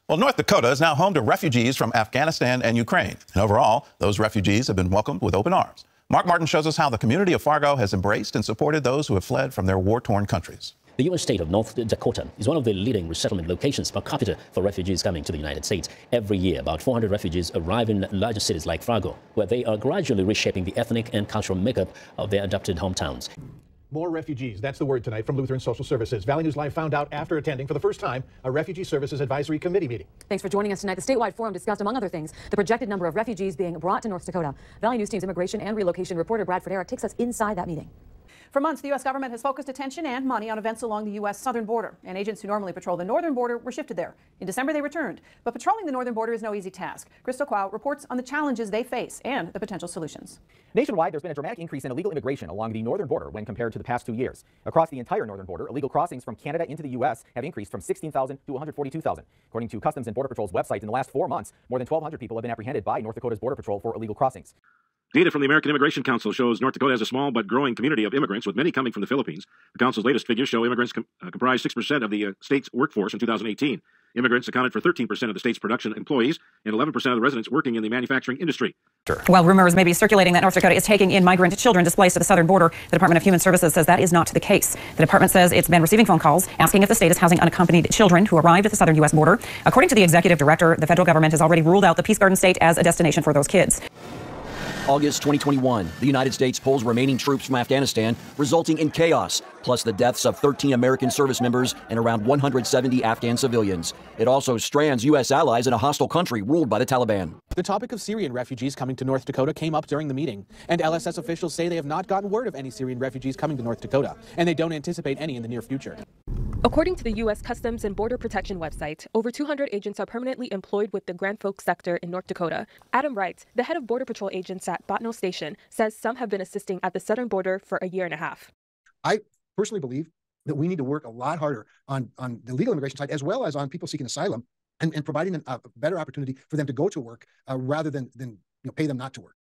Well, North Dakota is now home to refugees from Afghanistan and Ukraine. And overall, those refugees have been welcomed with open arms. Mark Martin shows us how the community of Fargo has embraced and supported those who have fled from their war-torn countries. The U.S. state of North Dakota is one of the leading resettlement locations per capita for refugees coming to the United States. Every year, about 400 refugees arrive in larger cities like Fargo, where they are gradually reshaping the ethnic and cultural makeup of their adopted hometowns. More refugees. That's the word tonight from Lutheran Social Services. Valley News Live found out after attending for the first time a Refugee Services Advisory Committee meeting. Thanks for joining us tonight. The statewide forum discussed, among other things, the projected number of refugees being brought to North Dakota. Valley News Team's immigration and relocation reporter Bradford Eric takes us inside that meeting. For months, the U.S. government has focused attention and money on events along the U.S. southern border, and agents who normally patrol the northern border were shifted there. In December, they returned. But patrolling the northern border is no easy task. Crystal Quao reports on the challenges they face and the potential solutions. Nationwide, there's been a dramatic increase in illegal immigration along the northern border when compared to the past 2 years. Across the entire northern border, illegal crossings from Canada into the U.S. have increased from 16,000 to 142,000. According to Customs and Border Patrol's website, in the last 4 months, more than 1,200 people have been apprehended by North Dakota's Border Patrol for illegal crossings. Data from the American Immigration Council shows North Dakota has a small but growing community of immigrants, with many coming from the Philippines. The council's latest figures show immigrants comprise 6% of the state's workforce in 2018. Immigrants accounted for 13% of the state's production employees and 11% of the residents working in the manufacturing industry. While rumors may be circulating that North Dakota is taking in migrant children displaced at the southern border, the Department of Human Services says that is not the case. The department says it's been receiving phone calls asking if the state is housing unaccompanied children who arrived at the southern U.S. border. According to the executive director, the federal government has already ruled out the Peace Garden state as a destination for those kids. August 2021, the United States pulls remaining troops from Afghanistan, resulting in chaos, plus the deaths of 13 American service members and around 170 Afghan civilians. It also strands U.S. allies in a hostile country ruled by the Taliban. The topic of Syrian refugees coming to North Dakota came up during the meeting, and LSS officials say they have not gotten word of any Syrian refugees coming to North Dakota, and they don't anticipate any in the near future. According to the U.S. Customs and Border Protection website, over 200 agents are permanently employed with the Grand Forks sector in North Dakota. Adam Wright, the head of Border Patrol agents at Botno Station, says some have been assisting at the southern border for a year and a half. I personally believe that we need to work a lot harder on the legal immigration side, as well as on people seeking asylum, and providing a better opportunity for them to go to work rather than pay them not to work.